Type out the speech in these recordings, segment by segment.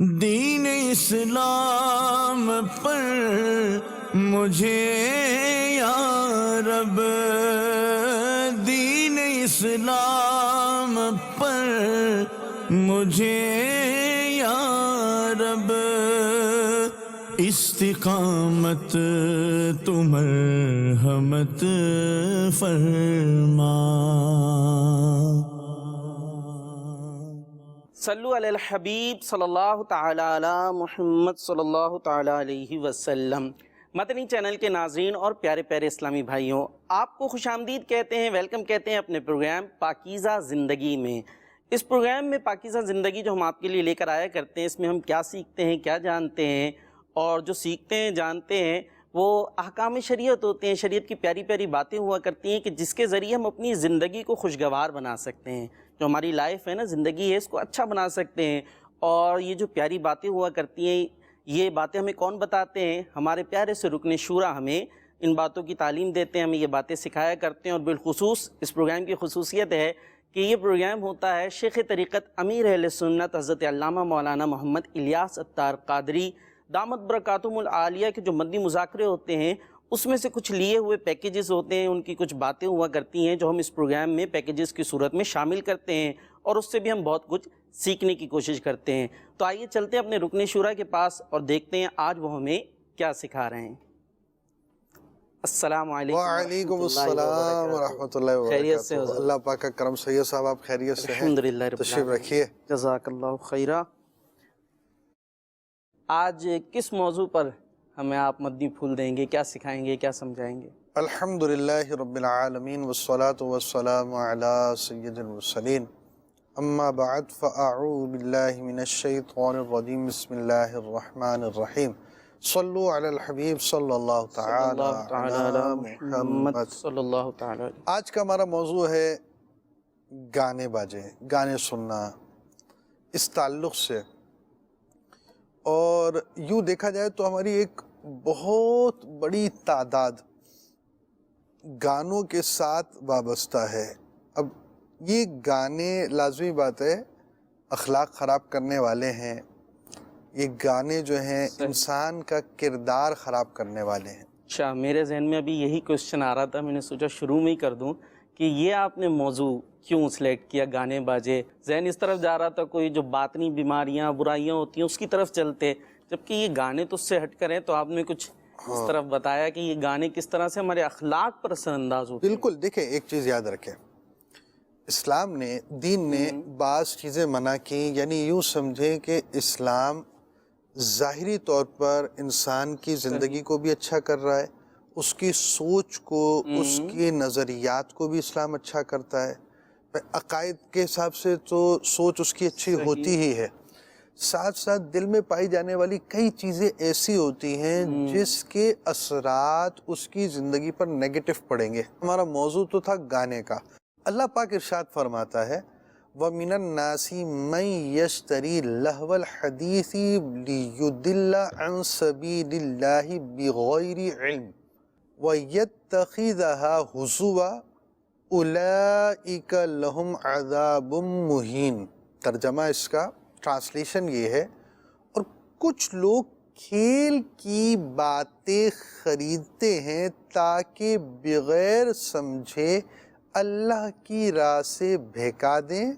دین اسلام پر مجھے یا رب، دین اسلام پر مجھے یا رب، استقامت تو مرحمت فرما۔ صلو علی الحبیب صلی اللہ تعالی علی محمد صلی اللہ تعالی علیہ وسلم۔ مدنی چینل کے ناظرین اور پیارے پیارے اسلامی بھائیوں، آپ کو خوش آمدید کہتے ہیں، ویلکم کہتے ہیں اپنے پروگرام پاکیزہ زندگی میں۔ اس پروگرام میں پاکیزہ زندگی جو ہم آپ کے لیے لے کر آیا کرتے ہیں، اس میں ہم کیا سیکھتے ہیں، کیا جانتے ہیں، اور جو سیکھتے ہیں جانتے ہیں وہ احکام شریعت ہوتے ہیں، شریعت کی پیاری پیاری باتیں ہوا کرتی ہیں کہ جس کے ذریعے ہم اپنی زندگی کو خوشگوار بنا سکتے ہیں۔ جو ہماری لائف ہے نا، زندگی ہے، اس کو اچھا بنا سکتے ہیں۔ اور یہ جو پیاری باتیں ہوا کرتی ہیں، یہ باتیں ہمیں کون بتاتے ہیں؟ ہمارے پیارے سے رکن شورا ہمیں ان باتوں کی تعلیم دیتے ہیں، ہمیں یہ باتیں سکھایا کرتے ہیں۔ اور بالخصوص اس پروگرام کی خصوصیت ہے کہ یہ پروگرام ہوتا ہے شیخ طریقت امیر اہل سنت حضرت علامہ مولانا محمد الیاس عطار قادری دامت برکاتہم العالیہ کے جو مدنی مذاکرے ہوتے ہیں، اس میں سے کچھ لیے ہوئے پیکیجز ہوتے ہیں، ان کی کچھ باتیں ہوا کرتی ہیں جو ہم اس پروگرام میں پیکیجز کی صورت میں شامل کرتے ہیں، اور اس سے بھی ہم بہت کچھ سیکھنے کی کوشش کرتے ہیں۔ تو آئیے چلتے ہیں اپنے رکن شورا کے پاس اور دیکھتے ہیں آج وہ ہمیں کیا سکھا رہے ہیں۔ السلام علیکم۔ وعلیکم السلام ورحمۃ اللہ خیریت سے وبرکاتہ۔ اللہ پاک کا کرم۔ سید صاحب آپ خیریت سے ہیں؟ الحمدللہ رب تشریف العالمین۔ رکھیے۔ جزاک اللہ خیرہ۔ آج کس موضوع پر ہمیں آپ مدنی پھول دیں گے، کیا سکھائیں گے، کیا سمجھائیں گے؟ الحمدللہ رب العالمین والصلاة والسلام علی سید المرسلین، اما بعد فاعوذ باللہ من الشیطان الرجیم، بسم اللہ الرحمن الرحیم، صلو علی الحبیب صلی اللہ تعالی علی محمد۔ صلی اللہ تعالی علیہ۔ آج کا ہمارا موضوع ہے گانے باجے، گانے سننا، اس تعلق سے۔ اور یوں دیکھا جائے تو ہماری ایک بہت بڑی تعداد گانوں کے ساتھ وابستہ ہے۔ اب یہ گانے لازمی بات ہے اخلاق خراب کرنے والے ہیں، یہ گانے جو ہیں انسان کا کردار خراب کرنے والے ہیں۔ اچھا، میرے ذہن میں ابھی یہی کوشچن آ رہا تھا، میں نے سوچا شروع میں ہی کر دوں کہ یہ آپ نے موضوع کیوں سلیکٹ کیا، گانے باجے؟ ذہن اس طرف جا رہا تھا کوئی جو باطنی بیماریاں برائیاں ہوتی ہیں اس کی طرف چلتے، جبکہ یہ گانے تو اس سے ہٹ کریں، تو آپ نے کچھ اس طرف بتایا کہ یہ گانے کس طرح سے ہمارے اخلاق پر اثر انداز ہوتے ہیں۔ بالکل، دیکھیں ایک چیز یاد رکھیں، اسلام نے، دین نے بعض چیزیں منع کی، یعنی یوں سمجھیں کہ اسلام ظاہری طور پر انسان کی زندگی کو بھی اچھا کر رہا ہے، اس کی سوچ کو، اس کے نظریات کو بھی اسلام اچھا کرتا ہے، عقائد کے حساب سے تو سوچ اس کی اچھی ہوتی ہی ہے، ساتھ ساتھ دل میں پائی جانے والی کئی چیزیں ایسی ہوتی ہیں جس کے اثرات اس کی زندگی پر نیگیٹو پڑیں گے۔ ہمارا موضوع تو تھا گانے کا۔ اللہ پاک ارشاد فرماتا ہے وَمِنَ النَّاسِ مَن يَشْتَرِي لَهْوَ الْحَدِيثِ لِيُضِلَّ عَن سَبِيلِ اللَّهِ بِغَيْرِ عِلْمٍ وَيَتَّخِذَهَا هُزُوًا اولئک لہم عذاب مہین۔ ترجمہ اس کا ٹرانسلیشن یہ ہے، اور کچھ لوگ کھیل کی باتیں خریدتے ہیں تاکہ بغیر سمجھے اللہ کی راہ سے بہکا دیں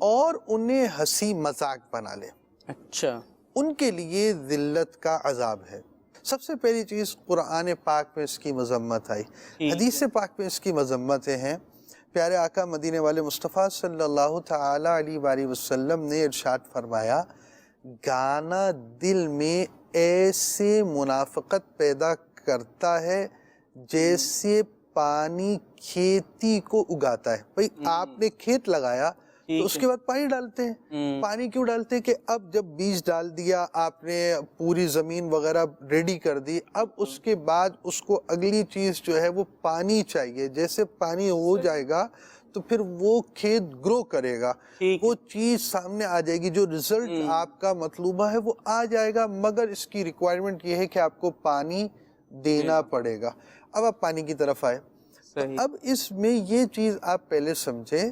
اور انہیں ہنسی مذاق بنا لیں۔ اچھا، ان کے لیے ذلت کا عذاب ہے۔ سب سے پہلی چیز قرآن پاک میں اس کی مذمت آئی، حدیث پاک میں اس کی مذمتیں ہیں۔ پیارے آقا مدینے والے مصطفیٰ صلی اللہ تعالی علیہ وآلہ وسلم نے ارشاد فرمایا، گانا دل میں ایسے منافقت پیدا کرتا ہے جیسے پانی کھیتی کو اگاتا ہے۔ بھئی آپ نے کھیت لگایا تو اس کے بعد پانی ڈالتے ہیں، پانی کیوں ڈالتے ہیں کہ اب جب بیج ڈال دیا آپ نے، پوری زمین وغیرہ ریڈی کر دی، اب اس کے بعد اس کو اگلی چیز جو ہے وہ پانی چاہیے، جیسے پانی ہو جائے گا تو پھر وہ کھیت گرو کرے گا، وہ چیز سامنے آ جائے گی، جو رزلٹ آپ کا مطلوبہ ہے وہ آ جائے گا، مگر اس کی ریکوائرمنٹ یہ ہے کہ آپ کو پانی دینا پڑے گا۔ اب آپ پانی کی طرف آئے، اب اس میں یہ چیز آپ پہلے سمجھیں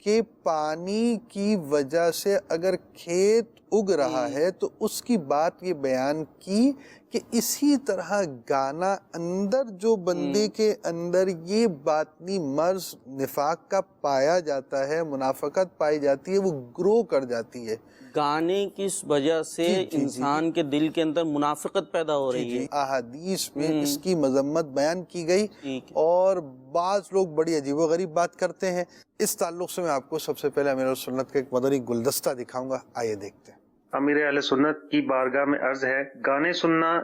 کہ پانی کی وجہ سے اگر کھیت اگ رہا ہے تو اس کی بات یہ بیان کی کہ اسی طرح گانا اندر جو بندے کے اندر یہ باطنی مرض نفاق کا پایا جاتا ہے، منافقت پائی جاتی ہے، وہ گرو کر جاتی ہے۔ گانے کی وجہ سے انسان کے دل کے اندر منافقت پیدا ہو رہی ہے۔ احادیث میں اس کی مذمت بیان کی گئی، ٹھیک ہے۔ اور بعض لوگ بڑی عجیب و غریب بات کرتے ہیں۔ اس تعلق سے میں آپ کو سب سے پہلے امیر سنت کا ایک مدنی گلدستہ دکھاؤں گا، آئیے دیکھتے ہیں۔ امیر اہل سنت کی بارگاہ میں عرض ہے، گانے سننا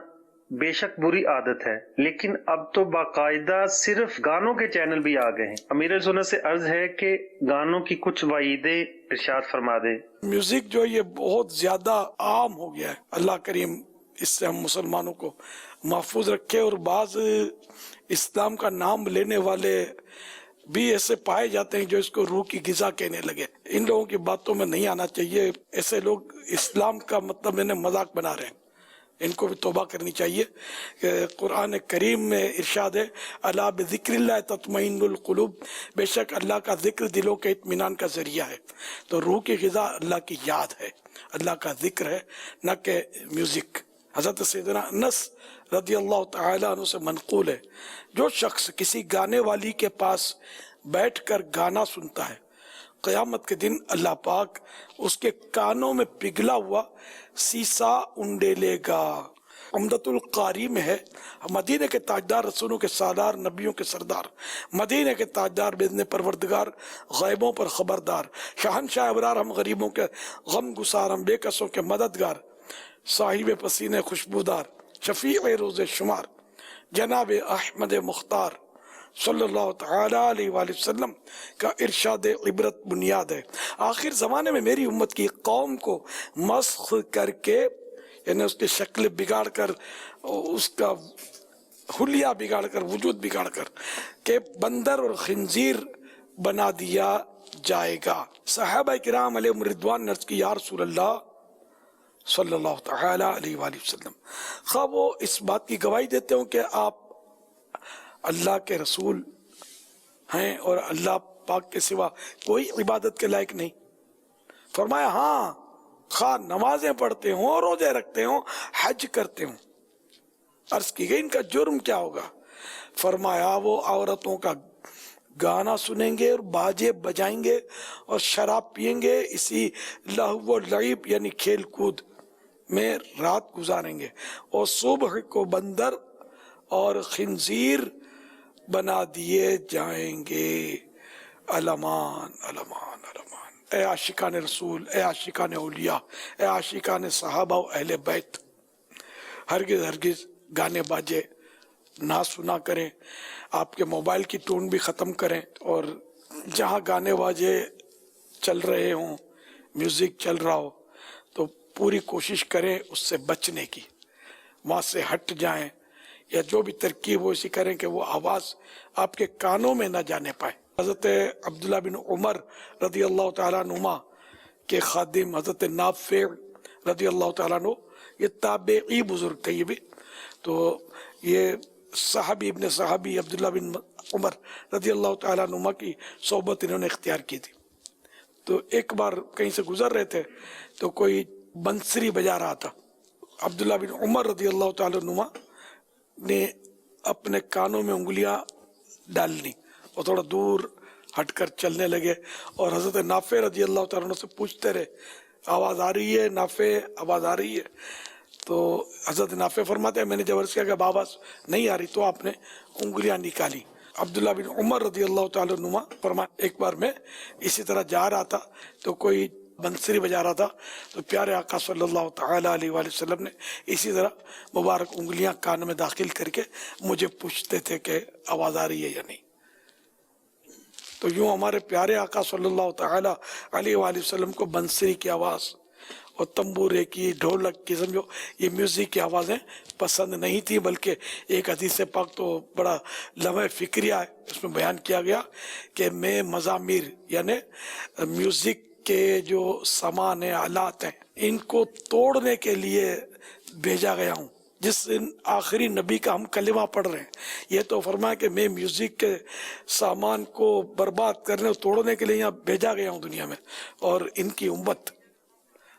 بے شک بری عادت ہے، لیکن اب تو باقاعدہ صرف گانوں کے چینل بھی آ گئے ہیں۔ امیر اہل سنت سے عرض ہے کہ گانوں کی کچھ وعیدیں ارشاد فرما دیں۔ میوزک جو یہ بہت زیادہ عام ہو گیا ہے، اللہ کریم اس سے ہم مسلمانوں کو محفوظ رکھے، اور بعض اسلام کا نام لینے والے بھی ایسے پائے جاتے ہیں جو اس کو روح کی غذا کہنے لگے۔ ان لوگوں کی باتوں میں نہیں آنا چاہیے، ایسے لوگ اسلام کا مطلب انہیں مذاق بنا رہے ہیں، ان کو بھی توبہ کرنی چاہیے۔ کہ قرآن کریم میں ارشاد ہے، الا بذکر اللہ تطمئن القلوب، بے شک اللہ کا ذکر دلوں کے اطمینان کا ذریعہ ہے۔ تو روح کی غذا اللہ کی یاد ہے، اللہ کا ذکر ہے، نہ کہ میوزک۔ حضرت سیدنا انس رضی اللہ تعالیٰ عنہ سے منقول ہے، جو شخص کسی گانے والی کے پاس بیٹھ کر گانا سنتا ہے، قیامت کے دن اللہ پاک اس کے کانوں میں پگھلا ہوا سیسا انڈیلے گا۔ عمدۃ القاری میں ہے، مدینہ کے تاجدار، رسولوں کے سالار، نبیوں کے سردار، مدینہ کے تاجدار، بإذن پروردگار، غیبوں پر خبردار، شہنشاہ ابرار، ہم غریبوں کے غم گسار، ہم بے کسوں کے مددگار، صاحب پسینے خوشبودار، شفیع روز شمار، جناب احمد مختار صلی اللہ تعالیٰ علیہ وآلہ وسلم کا ارشاد عبرت بنیاد ہے۔ آخر زمانے میں میری امت کی قوم کو مسخ کر کے، یعنی اس کی شکل بگاڑ کر، اس کا حلیہ بگاڑ کر، وجود بگاڑ کر کہ بندر اور خنزیر بنا دیا جائے گا۔ صحابہ کرام علیہم رضوان نے عرض کی، یا رسول اللہ صلی اللہ تعالیٰ علیہ وآلہ وسلم، خواہ وہ اس بات کی گواہی دیتے ہوں کہ آپ اللہ کے رسول ہیں اور اللہ پاک کے سوا کوئی عبادت کے لائق نہیں؟ فرمایا ہاں، خواہ نمازیں پڑھتے ہوں، روزے رکھتے ہوں، حج کرتے ہوں۔ عرض کی گئی ان کا جرم کیا ہوگا؟ فرمایا وہ عورتوں کا گانا سنیں گے اور باجے بجائیں گے اور شراب پئیں گے، اسی لہو و لعب یعنی کھیل کود میں رات گزاریں گے، اور صبح کو بندر اور خنزیر بنا دیے جائیں گے۔ علمان علمان علمان، اے عاشقان رسول، اے عاشقان اولیاء، اے عاشقان صحابہ و اہل بیت، ہرگز ہرگز گانے باجے نہ سنا کریں۔ آپ کے موبائل کی ٹون بھی ختم کریں، اور جہاں گانے باجے چل رہے ہوں، میوزک چل رہا ہو، تو پوری کوشش کریں اس سے بچنے کی، وہاں سے ہٹ جائیں، یا جو بھی ترکیب ہو اسی کریں کہ وہ آواز آپ کے کانوں میں نہ جانے پائے۔ حضرت عبداللہ بن عمر رضی اللہ تعالیٰ عنہما کے خادم حضرت نافع رضی اللہ تعالیٰ عنہ، یہ تابعی بزرگ تھے، یہ بھی تو یہ صحابی ابن صحابی عبداللہ بن عمر رضی اللہ تعالیٰ عنہما کی صحبت انہوں نے اختیار کی تھی۔ تو ایک بار کہیں سے گزر رہے تھے تو کوئی بنسری بجا رہا تھا، عبداللہ بن عمر رضی اللہ تعالیٰ عنہما نے اپنے کانوں میں انگلیاں ڈال لی اور تھوڑا دور ہٹ کر چلنے لگے، اور حضرت نافع رضی اللہ تعالیٰ عنہ سے پوچھتے رہے، آواز آ رہی ہے نافع، آواز آ رہی ہے؟ تو حضرت نافع فرماتے ہیں میں نے جب عرض کیا کہ اب آواز نہیں آ رہی تو آپ نے انگلیاں نکالی۔ عبداللہ بن عمر رضی اللہ تعالیٰ عنہ فرماتے ایک بار میں اسی طرح جا رہا تھا تو کوئی بنسری بجا رہا تھا، تو پیارے آقا صلی اللہ تعالیٰ علیہ وآلہ وسلم نے اسی طرح مبارک انگلیاں کان میں داخل کر کے مجھے پوچھتے تھے کہ آواز آ رہی ہے یا نہیں۔ تو یوں ہمارے پیارے آقا صلی اللہ تعالیٰ علیہ وآلہ وسلم کو بنسری کی آواز اور تنبورے کی، ڈھولک کی، سمجھو یہ میوزک کی آوازیں پسند نہیں تھی، بلکہ ایک حدیث پاک تو بڑا لمحہ فکریہ ہے، اس میں بیان کیا گیا کہ میں مزامیر یعنی میوزک کے جو سامان آلات ہیں ان کو توڑنے کے لیے بھیجا گیا ہوں۔ جس دن آخری نبی کا ہم کلمہ پڑھ رہے ہیں، یہ تو فرمایا کہ میں میوزک کے سامان کو برباد کرنے اور توڑنے کے لیے یہاں بھیجا گیا ہوں دنیا میں، اور ان کی امت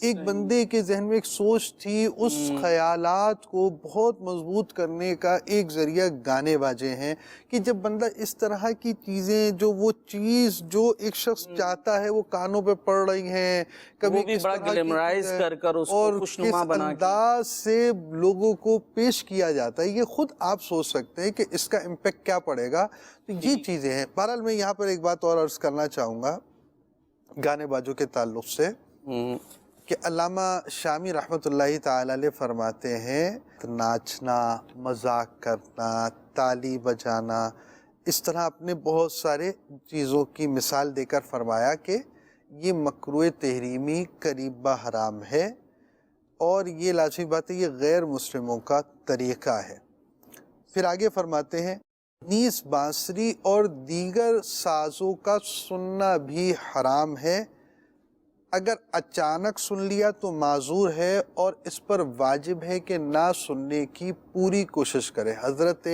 ایک بندے کے ذہن میں ایک سوچ تھی، اس خیالات کو بہت مضبوط کرنے کا ایک ذریعہ گانے باجے ہیں، کہ جب بندہ اس طرح کی چیزیں، جو وہ چیز جو ایک شخص چاہتا ہے وہ کانوں پہ پڑ رہی ہیں، کبھی وہ بھی کس بڑا طرح کی گلیمرائز چیزیں، کر کر اس کو اور خوشنما کس بنا کے انداز سے لوگوں کو پیش کیا جاتا ہے، یہ خود آپ سوچ سکتے ہیں کہ اس کا امپیکٹ کیا پڑے گا۔ تو یہ چیزیں ہیں۔ بہرحال میں یہاں پر ایک بات اور عرض کرنا چاہوں گا گانے بازوں کے تعلق سے، کہ علامہ شامی رحمۃ اللہ تعالی علیہ فرماتے ہیں ناچنا، مذاق کرنا، تالی بجانا، اس طرح اپنے بہت سارے چیزوں کی مثال دے کر فرمایا کہ یہ مکروہ تحریمی قریبہ حرام ہے، اور یہ لازمی بات ہے یہ غیر مسلموں کا طریقہ ہے۔ پھر آگے فرماتے ہیں نیز بانسری اور دیگر سازوں کا سننا بھی حرام ہے، اگر اچانک سن لیا تو معذور ہے، اور اس پر واجب ہے کہ نہ سننے کی پوری کوشش کرے۔ حضرت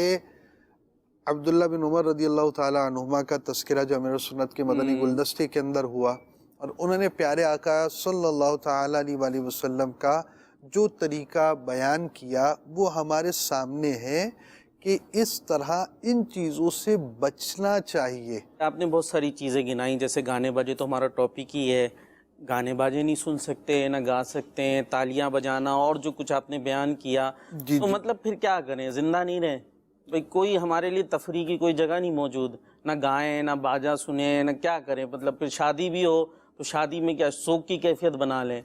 عبداللہ بن عمر رضی اللہ تعالی عنہما کا تذکرہ جو امیر سنت کے مدنی گلدستے کے اندر ہوا، اور انہوں نے پیارے آقا صلی اللہ تعالی علیہ وآلہ وسلم کا جو طریقہ بیان کیا وہ ہمارے سامنے ہے کہ اس طرح ان چیزوں سے بچنا چاہیے۔ آپ نے بہت ساری چیزیں گنائیں، جیسے گانے بجے تو ہمارا ٹاپک ہی ہے، گانے باجے نہیں سن سکتے، نہ گا سکتے ہیں، تالیاں بجانا اور جو کچھ آپ نے بیان کیا، تو مطلب پھر کیا کریں، زندہ نہیں رہیں بھئی؟ کوئی ہمارے لیے تفریح کی کوئی جگہ نہیں موجود، نہ گائیں نہ باجا سنیں، نہ کیا کریں؟ مطلب پھر شادی بھی ہو تو شادی میں کیا سوگ کی کیفیت بنا لیں؟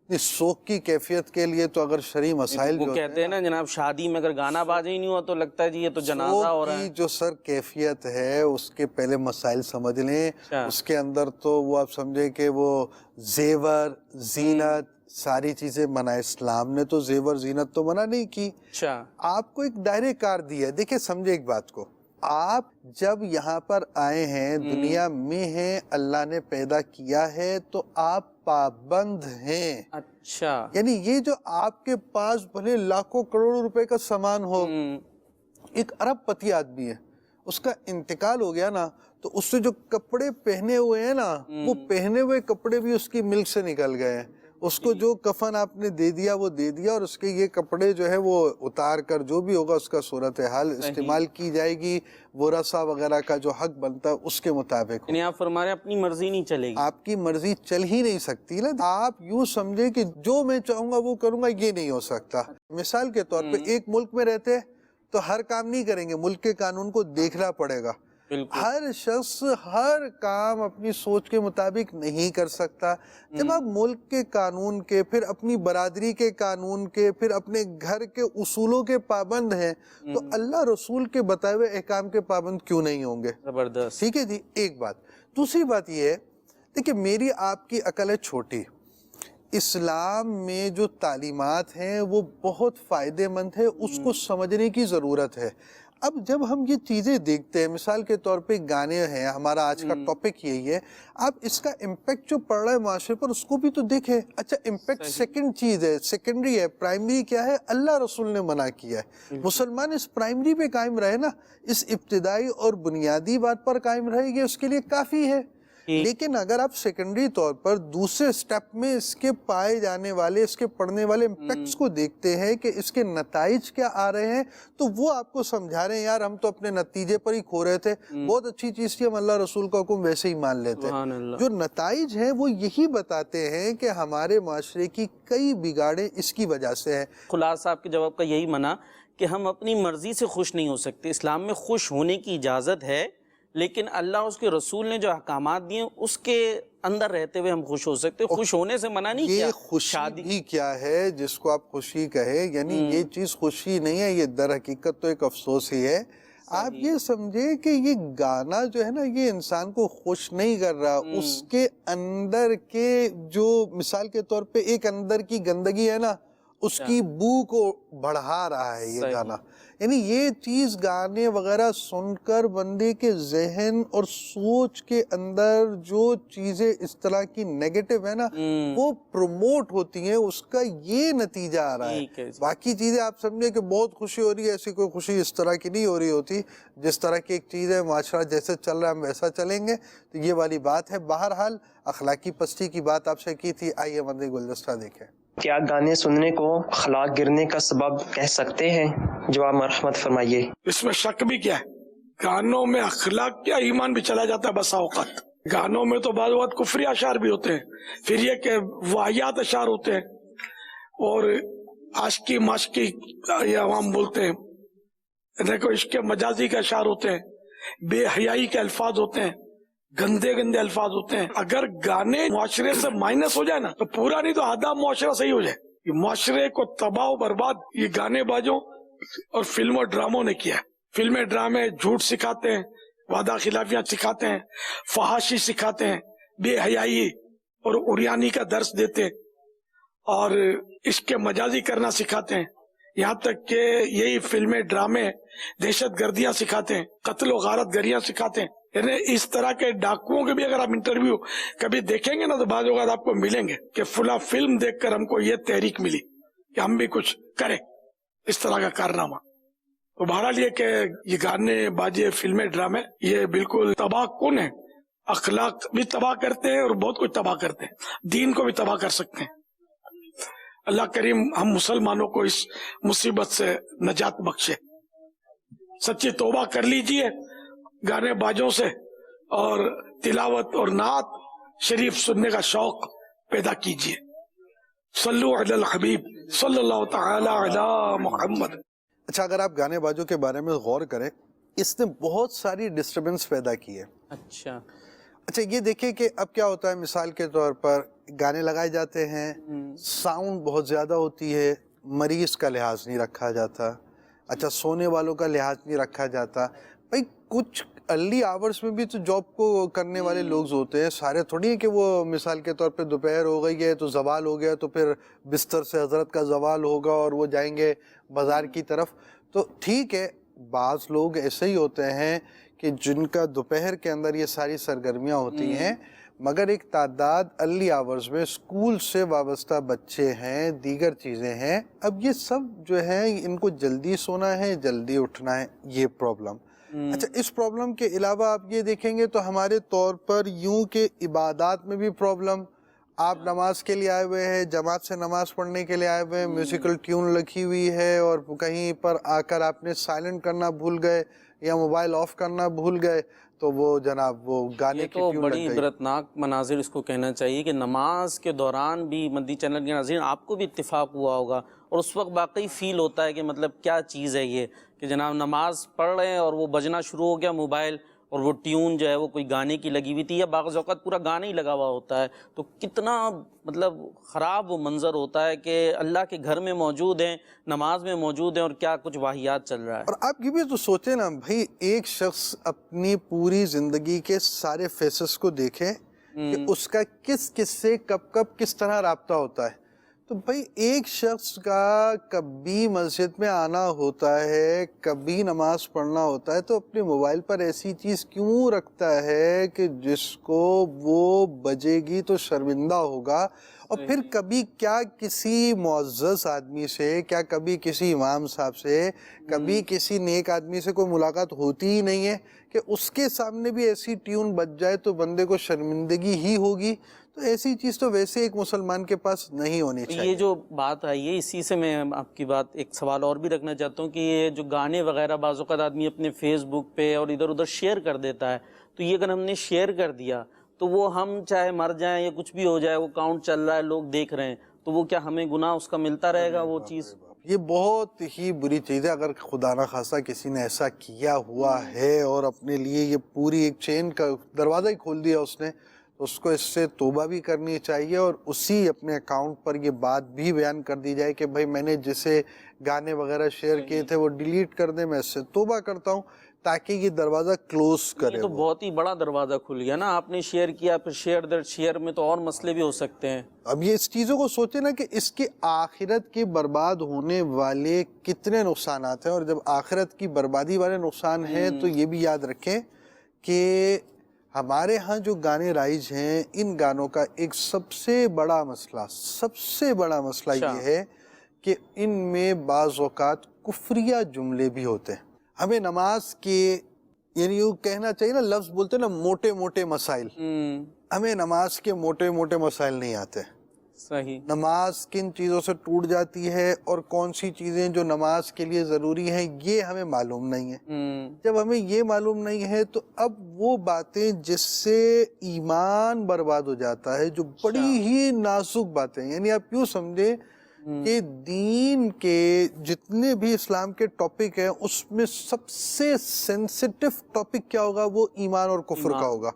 اس سوگ کی کیفیت کے لیے تو اگر شرعی مسائل وہ جو کہتے ہیں نا جناب شادی میں اگر گانا باجا ہی نہیں ہوا تو لگتا ہے جی یہ تو جنازہ ہو رہا ہے۔ کی جو سر کیفیت ہے اس کے پہلے مسائل سمجھ لیں، اس کے اندر تو وہ آپ سمجھے کہ وہ زیور زینت ساری چیزیں منع، اسلام نے تو زیور زینت تو منع نہیں کی، آپ کو ایک دائرے کار دیا ہے۔ دیکھیں سمجھے ایک بات کو، آپ جب یہاں پر آئے ہیں، دنیا میں ہیں، اللہ نے پیدا کیا ہے، تو آپ پابند ہیں۔ اچھا، یعنی یہ جو آپ کے پاس بھلے لاکھوں کروڑوں روپے کا سامان ہو، ایک ارب پتی آدمی ہے، اس کا انتقال ہو گیا نا، تو اس سے جو کپڑے پہنے ہوئے ہیں نا، وہ پہنے ہوئے کپڑے بھی اس کی ملک سے نکل گئے ہیں۔ اس کو جو کفن آپ نے دے دیا وہ دے دیا، اور اس کے یہ کپڑے جو ہے وہ اتار کر جو بھی ہوگا اس کا صورتحال استعمال کی جائے گی، ورثہ وغیرہ کا جو حق بنتا ہے اس کے مطابق۔ یعنی آپ فرما رہے ہیں اپنی مرضی نہیں چلے گی؟ آپ کی مرضی چل ہی نہیں سکتی نا، آپ یوں سمجھے کہ جو میں چاہوں گا وہ کروں گا، یہ نہیں ہو سکتا۔ مثال کے طور پہ ایک ملک میں رہتے تو ہر کام نہیں کریں گے، ملک کے قانون کو دیکھنا پڑے گا۔ ہر شخص ہر کام اپنی سوچ کے مطابق نہیں کر سکتا۔ جب آپ ملک کے قانون کے، پھر اپنی برادری کے قانون کے، پھر اپنے گھر کے اصولوں کے پابند ہیں، تو اللہ رسول کے بتائے ہوئے احکام کے پابند کیوں نہیں ہوں گے؟ زبردست۔ ٹھیک ہے جی، ایک بات۔ دوسری بات یہ ہے، دیکھیں میری آپ کی عقل ہے چھوٹی، اسلام میں جو تعلیمات ہیں وہ بہت فائدہ مند ہے، اس کو سمجھنے کی ضرورت ہے۔ اب جب ہم یہ چیزیں دیکھتے ہیں، مثال کے طور پہ گانے ہیں، ہمارا آج کا ٹاپک یہی ہے، آپ اس کا امپیکٹ جو پڑ رہا ہے معاشرے پر اس کو بھی تو دیکھیں۔ اچھا امپیکٹ سیکنڈ چیز ہے، سیکنڈری ہے، پرائمری کیا ہے؟ اللہ رسول نے منع کیا ہے۔ مسلمان اس پرائمری پہ قائم رہے نا، اس ابتدائی اور بنیادی بات پر قائم رہے گی، اس کے لیے کافی ہے۔ لیکن اگر آپ سیکنڈری طور پر دوسرے سٹیپ میں اس کے پائے جانے والے، اس کے پڑھنے والے امپیکٹس کو دیکھتے ہیں کہ اس کے نتائج کیا آ رہے ہیں، تو وہ آپ کو سمجھا رہے ہیں یار ہم تو اپنے نتیجے پر ہی کھو رہے تھے، بہت اچھی چیز تھی، ہم اللہ رسول کا حکم ویسے ہی مان لیتے ہیں۔ جو نتائج ہیں وہ یہی بتاتے ہیں کہ ہمارے معاشرے کی کئی بگاڑیں اس کی وجہ سے ہیں۔ خلاصہ آپ کے جواب کا یہی معنی کہ ہم اپنی مرضی سے خوش نہیں ہو سکتے، اسلام میں خوش ہونے کی اجازت ہے، لیکن اللہ اس کے رسول نے جو احکامات دیے اس کے اندر رہتے ہوئے ہم خوش ہو سکتے، خوش ہونے سے منع نہیں کیا۔ یہ خوشی بھی کیا ہے جس کو آپ خوشی کہے، یعنی یہ چیز خوشی نہیں ہے، یہ در حقیقت تو ایک افسوس ہی ہے۔ آپ یہ سمجھے کہ یہ گانا جو ہے نا یہ انسان کو خوش نہیں کر رہا، اس کے اندر کے جو مثال کے طور پہ ایک اندر کی گندگی ہے نا اس کی بو کو بڑھا رہا ہے یہ گانا۔ یعنی یہ چیز گانے وغیرہ سن کر بندے کے ذہن اور سوچ کے اندر جو چیزیں اس طرح کی نیگیٹو ہے نا وہ پروموٹ ہوتی ہیں، اس کا یہ نتیجہ آ رہا ہے۔ باقی چیزیں آپ سمجھے کہ بہت خوشی ہو رہی ہے، ایسی کوئی خوشی اس طرح کی نہیں ہو رہی ہوتی، جس طرح کی ایک چیز ہے معاشرہ جیسے چل رہا ہے ہم ویسا چلیں گے، تو یہ والی بات ہے۔ بہرحال اخلاقی پستی کی بات آپ سے کی تھی، آئیے مدنی گلدستہ دیکھیں۔ کیا گانے سننے کو اخلاق گرنے کا سبب کہہ سکتے ہیں؟ جواب مرحمت فرمائیے۔ اس میں شک بھی کیا ہے؟ گانوں میں اخلاق کیا، ایمان بھی چلا جاتا ہے بسا اوقات۔ گانوں میں تو بعض اوقات کفری اشعار بھی ہوتے ہیں، پھر یہ کہ واہیات اشعار ہوتے ہیں، اور عاشقی ماشقی یہ عوام بولتے ہیں، دیکھو عشق مجازی کے اشعار ہوتے ہیں، بے حیائی کے الفاظ ہوتے ہیں، گندے گندے الفاظ ہوتے ہیں۔ اگر گانے معاشرے سے مائنس ہو جائے نا تو پورا نہیں تو آدھا معاشرہ صحیح ہو جائے۔ یہ معاشرے کو تباہ و برباد یہ گانے بازوں اور فلموں ڈراموں نے کیا ہے۔ فلمیں ڈرامے جھوٹ سکھاتے ہیں، وعدہ خلافیاں سکھاتے ہیں، فحاشی سکھاتے ہیں، بے حیائی اور عریانی کا درس دیتے ہیں، اور عشق مجازی کرنا سکھاتے ہیں۔ یہاں تک کہ یہی فلمیں ڈرامے دہشت گردیاں سکھاتے ہیں، قتل و غارت گریاں سکھاتے ہیں۔ یعنی اس طرح کے ڈاکوؤں کے بھی اگر آپ انٹرویو کبھی دیکھیں گے نا تو بعض اوقات آپ کو ملیں گے کہ فلاں فلم دیکھ کر ہم کو یہ تحریک ملی کہ ہم بھی کچھ کریں اس طرح کا کارنامہ۔ تو بہرحال یہ کہ یہ گانے باجے فلمیں ڈرامے یہ بالکل تباہ کن ہیں، اخلاق بھی تباہ کرتے ہیں اور بہت کچھ تباہ کرتے ہیں، دین کو بھی تباہ کر سکتے ہیں۔ اللہ کریم ہم مسلمانوں کو اس مصیبت سے نجات بخشے۔ سچی توبہ کر لیجئے گانے بازوں سے، اور تلاوت اور نعت شریف سننے کا شوق پیدا کیجئے۔ صلو علی الحبیب صلی اللہ تعالی علی محمد۔ اچھا، اگر آپ گانے بازوں کے بارے میں غور کریں، اس نے بہت ساری ڈسٹربنس پیدا کی ہے۔ اچھا یہ دیکھیں کہ اب کیا ہوتا ہے، مثال کے طور پر گانے لگائے جاتے ہیں، ساؤنڈ بہت زیادہ ہوتی ہے، مریض کا لحاظ نہیں رکھا جاتا، اچھا سونے والوں کا لحاظ نہیں رکھا جاتا۔ بھائی کچھ ارلی آورز میں بھی تو جاب کو کرنے والے لوگ ہوتے ہیں، سارے تھوڑی ہیں کہ وہ مثال کے طور پہ دوپہر ہو گئی ہے تو زوال ہو گیا تو پھر بستر سے حضرت کا زوال ہوگا اور وہ جائیں گے بازار کی طرف۔ تو ٹھیک ہے، بعض لوگ ایسے ہی ہوتے ہیں کہ جن کا دوپہر کے اندر یہ ساری سرگرمیاں ہوتی ہیں، مگر ایک تعداد ارلی آورز میں اسکول سے وابستہ بچے ہیں، دیگر چیزیں ہیں، اب یہ سب جو ہے ان کو جلدی سونا ہے، جلدی اٹھنا ہے، یہ پرابلم۔ اچھا اس پرابلم کے علاوہ آپ یہ دیکھیں گے تو ہمارے طور پر یوں کہ عبادات میں بھی پرابلم، آپ نماز کے لیے آئے ہوئے ہیں، جماعت سے نماز پڑھنے کے لیے آئے ہوئے ہیں، میوزیکل ٹیون لکھی ہوئی ہے اور کہیں پر آ کر آپ نے سائلنٹ کرنا بھول گئے یا موبائل آف کرنا بھول گئے تو وہ جناب وہ گانے کی ٹیون لگ گئی۔ یہ تو بڑی عبرتناک مناظر اس کو کہنا چاہیے کہ نماز کے دوران بھی مدنی چینل کے ناظرین آپ کو بھی اتفاق ہوا ہوگا اور اس وقت واقعی فیل ہوتا ہے کہ مطلب کیا چیز ہے یہ کہ جناب نماز پڑھ رہے ہیں اور وہ بجنا شروع ہو گیا موبائل، اور وہ ٹیون جو ہے وہ کوئی گانے کی لگی ہوئی تھی یا بعض اوقات پورا گانا ہی لگا ہوا ہوتا ہے، تو کتنا مطلب خراب وہ منظر ہوتا ہے کہ اللہ کے گھر میں موجود ہیں، نماز میں موجود ہیں اور کیا کچھ واہیات چل رہا ہے۔ اور آپ یہ بھی تو سوچیں نا بھائی، ایک شخص اپنی پوری زندگی کے سارے فیسز کو دیکھے کہ اس کا کس کس سے کب کب کس طرح رابطہ ہوتا ہے، تو بھائی ایک شخص کا کبھی مسجد میں آنا ہوتا ہے، کبھی نماز پڑھنا ہوتا ہے، تو اپنے موبائل پر ایسی چیز کیوں رکھتا ہے کہ جس کو وہ بجے گی تو شرمندہ ہوگا، اور پھر کبھی کیا کسی معزز آدمی سے، کیا کبھی کسی امام صاحب سے، کبھی کسی نیک آدمی سے کوئی ملاقات ہوتی ہی نہیں ہے کہ اس کے سامنے بھی ایسی ٹیون بج جائے تو بندے کو شرمندگی ہی ہوگی، تو ایسی چیز تو ویسے ایک مسلمان کے پاس نہیں ہونی چاہیے۔ یہ جو بات آئی ہے اسی سے میں آپ کی بات ایک سوال اور بھی رکھنا چاہتا ہوں کہ یہ جو گانے وغیرہ بعض اوقات آدمی اپنے فیس بک پہ اور ادھر ادھر شیئر کر دیتا ہے، تو یہ اگر ہم نے شیئر کر دیا تو وہ ہم چاہے مر جائیں یا کچھ بھی ہو جائے، وہ کاؤنٹ چل رہا ہے، لوگ دیکھ رہے ہیں، تو وہ کیا ہمیں گناہ اس کا ملتا رہے گا وہ چیز؟ یہ بہت ہی بری چیز ہے۔ اگر خدا نہ خواستہ کسی نے ایسا کیا ہوا ہے اور اپنے لیے یہ پوری ایک چین کا دروازہ ہی کھول دیا اس نے، تو اس کو اس سے توبہ بھی کرنی چاہیے اور اسی اپنے اکاؤنٹ پر یہ بات بھی بیان کر دی جائے کہ بھائی میں نے جسے گانے وغیرہ شیئر کیے تھے وہ ڈیلیٹ کر دیں، میں اس سے توبہ کرتا ہوں۔ تاکہ یہ دروازہ کلوز کرے. یہ تو بہت ہی بڑا دروازہ کھل گیا نا. آپ نے شیئر کیا، پھر شیئر در شیئر میں تو اور مسئلے بھی ہو سکتے ہیں. اب یہ اس چیزوں کو سوچے نا کہ اس کے آخرت کے برباد ہونے والے کتنے نقصانات ہیں، اور جب آخرت کی بربادی والے نقصان ہیں تو یہ بھی یاد رکھیں کہ ہمارے ہاں جو گانے رائج ہیں، ان گانوں کا ایک سب سے بڑا مسئلہ یہ ہے کہ ان میں بعض اوقات کفریہ جملے بھی ہوتے ہیں. ہمیں نماز کے، یعنی یوں کہنا چاہیے نا، لفظ بولتے ہیں نا موٹے موٹے مسائل، ہمیں نماز کے موٹے موٹے مسائل نہیں آتے. صحیح. نماز کن چیزوں سے ٹوٹ جاتی ہے اور کون سی چیزیں جو نماز کے لیے ضروری ہیں یہ ہمیں معلوم نہیں ہے. جب ہمیں یہ معلوم نہیں ہے تو اب وہ باتیں جس سے ایمان برباد ہو جاتا ہے، جو بڑی ہی نازک باتیں، یعنی آپ یوں سمجھیں کہ دین کے جتنے بھی اسلام کے ٹاپک ہیں اس میں سب سے سینسٹیو ٹاپک کیا ہوگا؟ وہ ایمان اور کفر کا ہوگا،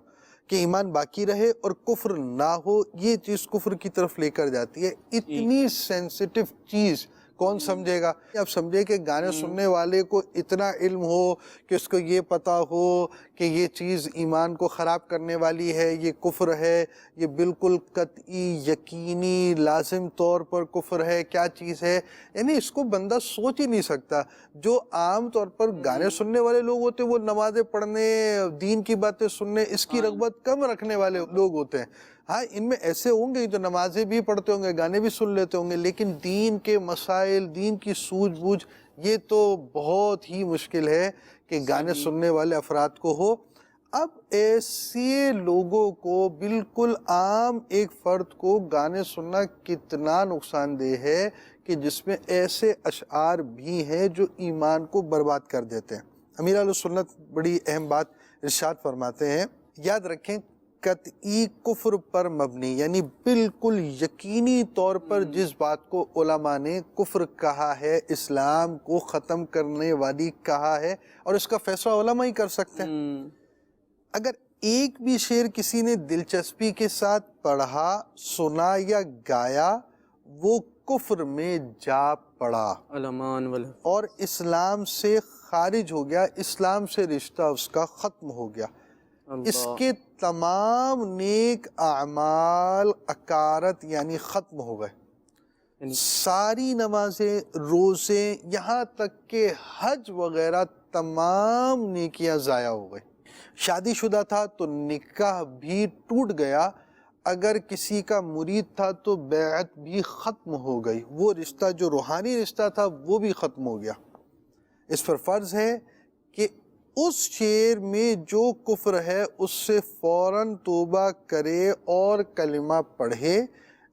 کہ ایمان باقی رہے اور کفر نہ ہو. یہ چیز کفر کی طرف لے کر جاتی ہے. اتنی سینسٹیو چیز کون سمجھے گا؟ آپ سمجھے کہ گانے سننے والے کو اتنا علم ہو کہ اس کو یہ پتا ہو کہ یہ چیز ایمان کو خراب کرنے والی ہے، یہ کفر ہے، یہ بالکل قطعی یقینی لازم طور پر کفر ہے، کیا چیز ہے؟ یعنی اس کو بندہ سوچ ہی نہیں سکتا. جو عام طور پر گانے سننے والے لوگ ہوتے ہیں وہ نمازیں پڑھنے، دین کی باتیں سننے، اس کی رغبت کم رکھنے والے لوگ ہوتے ہیں. ہاں ان میں ایسے ہوں گے جو نمازیں بھی پڑھتے ہوں گے، گانے بھی سن لیتے ہوں گے، لیکن دین کے مسائل، دین کی سوجھ بوجھ، یہ تو بہت ہی مشکل ہے کہ گانے سننے والے افراد کو ہو. اب ایسے لوگوں کو، بالکل عام ایک فرد کو گانے سننا کتنا نقصان دہ ہے کہ جس میں ایسے اشعار بھی ہیں جو ایمان کو برباد کر دیتے ہیں. امیر اہل سنت بڑی اہم بات ارشاد فرماتے ہیں، یاد رکھیں، قطعی کفر پر مبنی، یعنی بالکل یقینی طور پر جس بات کو علماء نے کفر کہا ہے، اسلام کو ختم کرنے والی کہا ہے، اور اس کا فیصلہ علماء ہی کر سکتے ہیں. اگر ایک بھی شعر کسی نے دلچسپی کے ساتھ پڑھا، سنا یا گایا، وہ کفر میں جا پڑا اور اسلام سے خارج ہو گیا، اسلام سے رشتہ اس کا ختم ہو گیا. اس کے تمام نیک اعمال اکارت یعنی ختم ہو گئے. ساری نمازیں، روزے، یہاں تک کہ حج وغیرہ تمام نیکیاں ضائع ہو گئی. شادی شدہ تھا تو نکاح بھی ٹوٹ گیا، اگر کسی کا مرید تھا تو بیعت بھی ختم ہو گئی، وہ رشتہ جو روحانی رشتہ تھا وہ بھی ختم ہو گیا. اس پر فرض ہے کہ اس شعر میں جو کفر ہے اس سے فوراً توبہ کرے اور کلمہ پڑھے،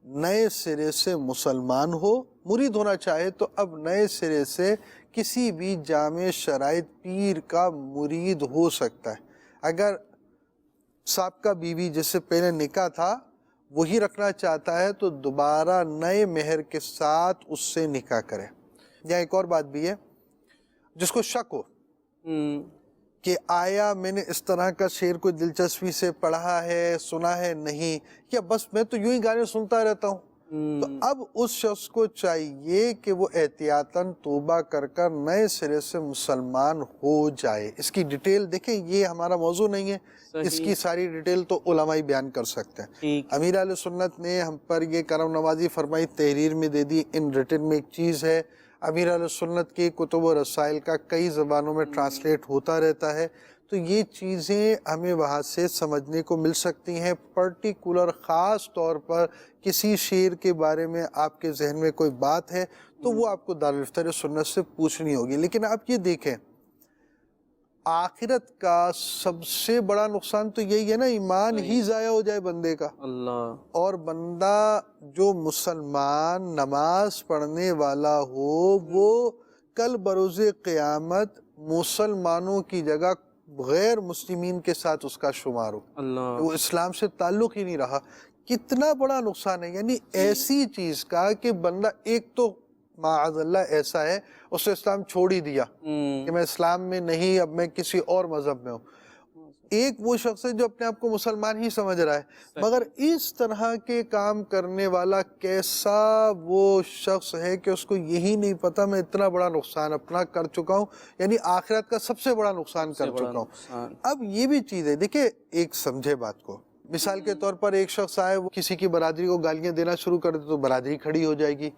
نئے سرے سے مسلمان ہو. مرید ہونا چاہے تو اب نئے سرے سے کسی بھی جامع شرائط پیر کا مرید ہو سکتا ہے. اگر سابقہ بیوی جس سے پہلے نکاح تھا وہی رکھنا چاہتا ہے تو دوبارہ نئے مہر کے ساتھ اس سے نکاح کرے. یہاں ایک اور بات بھی ہے، جس کو شک ہو کہ آیا میں نے اس طرح کا شعر کوئی دلچسپی سے پڑھا ہے، سنا ہے، نہیں، یا بس میں تو یوں ہی گانے سنتا رہتا ہوں، تو اب اس شخص کو چاہیے کہ وہ احتیاطاً توبہ کر کر نئے سرے سے مسلمان ہو جائے. اس کی ڈیٹیل دیکھیں، یہ ہمارا موضوع نہیں ہے، اس کی ساری ڈیٹیل تو علماء ہی بیان کر سکتے ہیں. امیر اہل سنت نے ہم پر یہ کرم نوازی فرمائی، تحریر میں دے دی. ان ریٹن میں ایک چیز ہے، امیر اہل سنت کے کتب و رسائل کا کئی زبانوں میں ٹرانسلیٹ ہوتا رہتا ہے، تو یہ چیزیں ہمیں وہاں سے سمجھنے کو مل سکتی ہیں. پرٹیکولر خاص طور پر کسی شعر کے بارے میں آپ کے ذہن میں کوئی بات ہے تو وہ آپ کو دارالفتہ سنت سے پوچھنی ہوگی. لیکن آپ یہ دیکھیں، آخرت کا سب سے بڑا نقصان تو یہی ہے نا، ایمان ہی ضائع ہو جائے بندے کا. اور بندہ جو مسلمان نماز پڑھنے والا ہو وہ کل بروز قیامت مسلمانوں کی جگہ غیر مسلمین کے ساتھ اس کا شمار ہو، وہ اسلام سے تعلق ہی نہیں رہا. کتنا بڑا نقصان ہے. یعنی ایسی چیز کا کہ بندہ ایک تو معاذ اللہ ایسا ہے اس نے اسلام چھوڑ ہی دیا کہ میں اسلام میں نہیں، اب میں کسی اور مذہب میں ہوں. ایک وہ شخص ہے جو اپنے آپ کو مسلمان ہی سمجھ رہا ہے، مگر اس طرح کے کام کرنے والا کیسا وہ شخص ہے کہ اس کو یہی نہیں پتا میں اتنا بڑا نقصان اپنا کر چکا ہوں، یعنی آخرت کا سب سے بڑا نقصان کر چکا ہوں۔ اب یہ بھی چیز ہے، دیکھیں ایک سمجھے بات کو، مثال کے طور پر ایک شخص آئے، وہ کسی کی برادری کو گالیاں دینا شروع کر دے تو برادری کھڑی ہو جائے گی،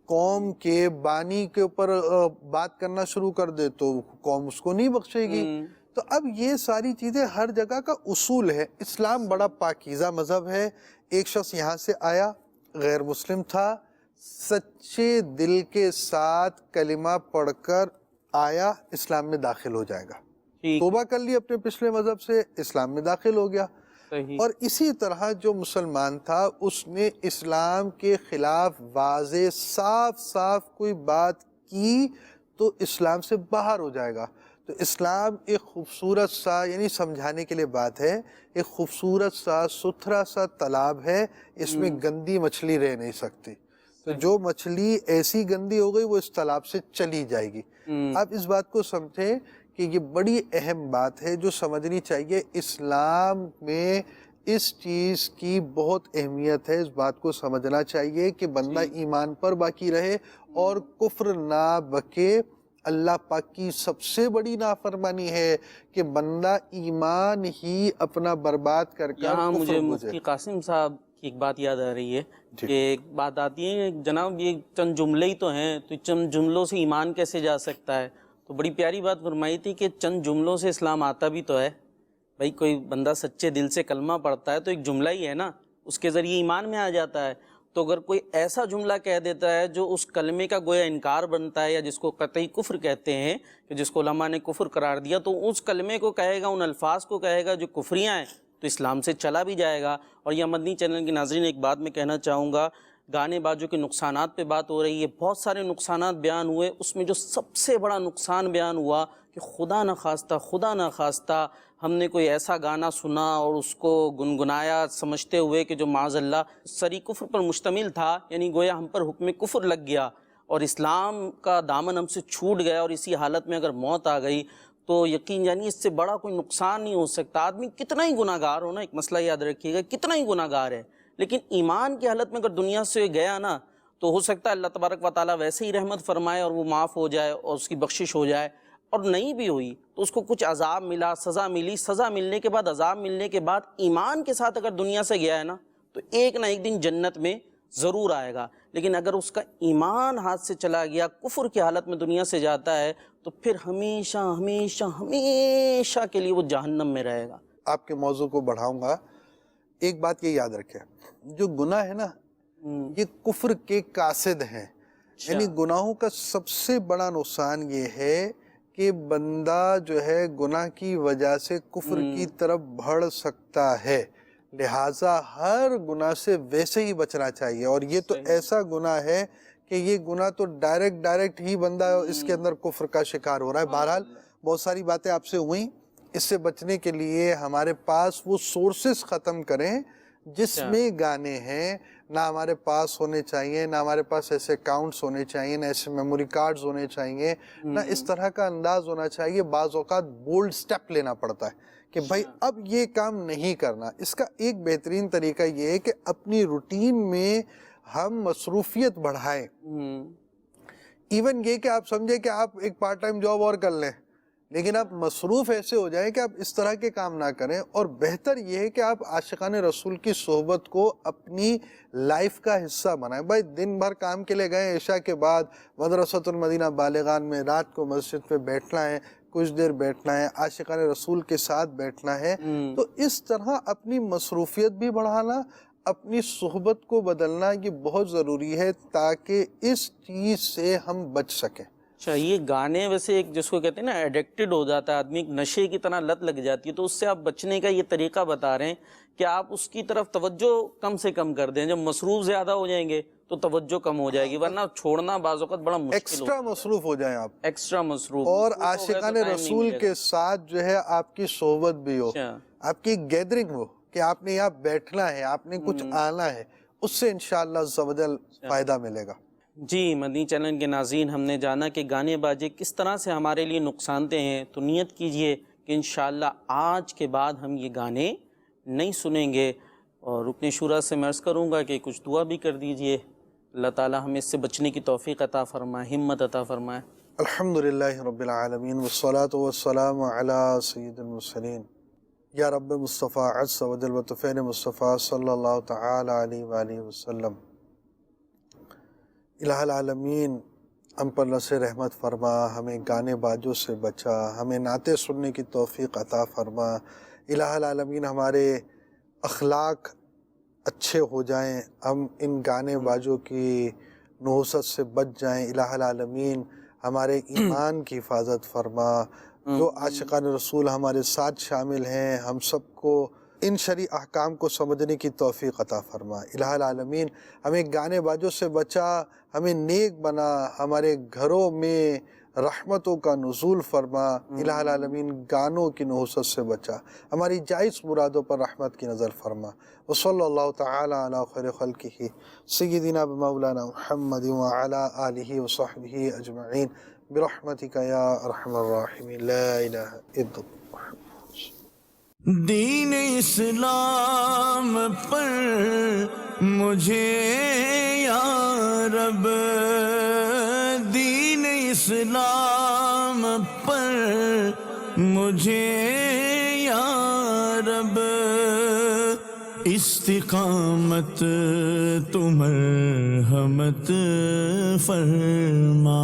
قوم کے بانی کے اوپر بات کرنا شروع کر دے تو قوم اس کو نہیں بخشے گی۔ تو اب یہ ساری چیزیں ہر جگہ کا اصول ہے۔ اسلام بڑا پاکیزہ مذہب ہے۔ ایک شخص یہاں سے آیا، غیر مسلم تھا، سچے دل کے ساتھ کلمہ پڑھ کر آیا، اسلام میں داخل ہو جائے گا، توبہ کر لی اپنے پچھلے مذہب سے، اسلام میں داخل ہو گیا۔ اور اسی طرح جو مسلمان تھا اس نے اسلام کے خلاف واضح صاف صاف کوئی بات کی تو اسلام سے باہر ہو جائے گا۔ تو اسلام ایک خوبصورت سا، یعنی سمجھانے کے لیے بات ہے، ایک خوبصورت سا ستھرا سا تالاب ہے، اس میں گندی مچھلی رہ نہیں سکتی۔ تو جو مچھلی ایسی گندی ہو گئی وہ اس تالاب سے چلی جائے گی۔ آپ اس بات کو سمجھیں کہ یہ بڑی اہم بات ہے جو سمجھنی چاہیے۔ اسلام میں اس چیز کی بہت اہمیت ہے، اس بات کو سمجھنا چاہیے کہ بندہ ایمان پر باقی رہے اور کفر نہ بکے۔ اللہ پاک کی سب سے بڑی نافرمانی ہے کہ بندہ ایمان ہی اپنا برباد کر کر یہاں کفر مجھے گزرے۔ مفتی قاسم صاحب کی ایک بات یاد آ رہی ہے کہ ایک بات آتی ہے جناب یہ چند جملے ہی تو ہیں، تو چند جملوں سے ایمان کیسے جا سکتا ہے؟ تو بڑی پیاری بات فرمائی تھی کہ چند جملوں سے اسلام آتا بھی تو ہے۔ بھائی کوئی بندہ سچے دل سے کلمہ پڑھتا ہے تو ایک جملہ ہی ہے نا، اس کے ذریعے ایمان میں آ جاتا ہے۔ تو اگر کوئی ایسا جملہ کہہ دیتا ہے جو اس کلمے کا گویا انکار بنتا ہے، یا جس کو قطعی کفر کہتے ہیں، کہ جس کو علماء نے کفر قرار دیا، تو اس کلمے کو کہے گا، ان الفاظ کو کہے گا جو کفریاں ہیں، تو اسلام سے چلا بھی جائے گا۔ اور یہ مدنی چینل کے ناظرین ایک بات میں کہنا چاہوں گا، گانے بازوں کے نقصانات پہ بات ہو رہی ہے، بہت سارے نقصانات بیان ہوئے، اس میں جو سب سے بڑا نقصان بیان ہوا کہ خدا نہ خواستہ ہم نے کوئی ایسا گانا سنا اور اس کو گنگنایا سمجھتے ہوئے کہ جو معاذ اللہ سری کفر پر مشتمل تھا، یعنی گویا ہم پر حکم کفر لگ گیا اور اسلام کا دامن ہم سے چھوٹ گیا، اور اسی حالت میں اگر موت آ گئی تو یقین جانیے اس سے بڑا کوئی نقصان نہیں ہو سکتا۔ آدمی کتنا ہی گناہ گار ہو نا، ایک مسئلہ یاد رکھیے گا، کتنا ہی گناہ گار ہے، لیکن ایمان کی حالت میں اگر دنیا سے گیا نا تو ہو سکتا ہے اللہ تبارک و تعالیٰ ویسے ہی رحمت فرمائے اور وہ معاف ہو جائے اور اس کی بخشش ہو جائے، اور نہیں بھی ہوئی تو اس کو کچھ عذاب ملا، سزا ملی، سزا ملنے کے بعد، عذاب ملنے کے بعد ایمان کے ساتھ اگر دنیا سے گیا ہے نا تو ایک نہ ایک دن جنت میں ضرور آئے گا۔ لیکن اگر اس کا ایمان ہاتھ سے چلا گیا، کفر کی حالت میں دنیا سے جاتا ہے، تو پھر ہمیشہ ہمیشہ ہمیشہ کے لیے وہ جہنم میں رہے گا۔ آپ کے موضوع کو بڑھاؤں گا، ایک بات یہ یاد رکھیں، جو گناہ ہے نا یہ کفر کے قاصد ہیں، یعنی گناہوں کا سب سے بڑا نقصان یہ ہے کہ بندہ جو ہے گناہ کی وجہ سے کفر کی طرف بڑھ سکتا ہے، لہٰذا ہر گناہ سے ویسے ہی بچنا چاہیے۔ اور یہ تو ایسا گناہ ہے کہ یہ گناہ تو ڈائریکٹ ہی بندہ اس کے اندر کفر کا شکار ہو رہا ہے۔ بہرحال بہت ساری باتیں آپ سے ہوئیں، اس سے بچنے کے لیے ہمارے پاس وہ سورسز ختم کریں جس میں گانے ہیں، نہ ہمارے پاس ہونے چاہیے، نہ ہمارے پاس ایسے اکاؤنٹس ہونے چاہیے، نہ ایسے میموری کارڈز ہونے چاہیے، نہ اس طرح کا انداز ہونا چاہیے۔ بعض اوقات بولڈ سٹیپ لینا پڑتا ہے کہ بھائی اب یہ کام نہیں کرنا۔ اس کا ایک بہترین طریقہ یہ ہے کہ اپنی روٹین میں ہم مصروفیت بڑھائیں۔ ایون یہ کہ آپ سمجھیں کہ آپ ایک پارٹ ٹائم جاب اور کر لیں، لیکن آپ مصروف ایسے ہو جائیں کہ آپ اس طرح کے کام نہ کریں۔ اور بہتر یہ ہے کہ آپ عاشقان رسول کی صحبت کو اپنی لائف کا حصہ بنائیں۔ بھائی دن بھر کام کے لیے گئے، عشاء کے بعد مدرسۃ المدینہ بالغان میں رات کو مسجد پہ بیٹھنا ہے، کچھ دیر بیٹھنا ہے، عاشقان رسول کے ساتھ بیٹھنا ہے۔ تو اس طرح اپنی مصروفیت بھی بڑھانا، اپنی صحبت کو بدلنا، یہ بہت ضروری ہے تاکہ اس چیز سے ہم بچ سکیں۔ اچھا، یہ گانے ویسے ایک جس کو کہتے ہیں نا ایڈکٹڈ ہو جاتا ہے آدمی، ایک نشے کی طرح لت لگ جاتی ہے، تو اس سے آپ بچنے کا یہ طریقہ بتا رہے ہیں کہ آپ اس کی طرف توجہ کم سے کم کر دیں۔ جب مصروف زیادہ ہو جائیں گے تو توجہ کم ہو جائے گی، ورنہ چھوڑنا بعض اوقات بڑا مشکل ایکسٹرا مصروف ہو جائیں آپ، ایکسٹرا مصروف، اور عاشقان رسول کے ساتھ جو ہے آپ کی صحبت بھی ہو، آپ کی گیدرنگ ہو کہ آپ نے یہاں بیٹھنا ہے، آپ نے کچھ آنا ہے، اس سے انشاءاللہ عز و جل فائدہ ملے گا۔ جی مدنی چینل کے ناظرین، ہم نے جانا کہ گانے باجے کس طرح سے ہمارے لیے نقصان دہ ہیں، تو نیت کیجئے کہ انشاءاللہ آج کے بعد ہم یہ گانے نہیں سنیں گے. اور رکن شورا سے میں عرض کروں گا کہ کچھ دعا بھی کر دیجئے. اللہ تعالی ہمیں اس سے بچنے کی توفیق عطا فرمائے، ہمت عطا فرمائے. الحمدللہ رب العالمین والصلاة والسلام علی سید المرسلین. یا رب مصطفیٰ عز و جل و طفیل مصطفیٰ صلی اللہ تعالی علیہ وآلہ وسلم. الہ العالمین ہم پر نصر رحمت فرما، ہمیں گانے باجوں سے بچا، ہمیں نعتیں سننے کی توفیق عطا فرما. الہ العالمین ہمارے اخلاق اچھے ہو جائیں، ہم ان گانے باجوں کی نحوست سے بچ جائیں. الہ العالمین ہمارے ایمان کی حفاظت فرما. جو عاشقان رسول ہمارے ساتھ شامل ہیں، ہم سب کو ان شرعی احکام کو سمجھنے کی توفیق عطا فرما. الہ العالمین ہمیں گانے باجوں سے بچا، ہمیں نیک بنا، ہمارے گھروں میں رحمتوں کا نزول فرما. الہ العالمین گانوں کی نحوست سے بچا، ہماری جائز مرادوں پر رحمت کی نظر فرما. وصلی اللہ تعالی علی خیر خلقہ سیدنا مولانا محمد وعلی آلہ وصحبہ اجمعین برحمتک یا ارحم الراحمین. لا الہ الا اللہ. دین اسلام پر مجھے یا رب، دین اسلام پر مجھے یا رب، استقامت تو مرحمت فرما.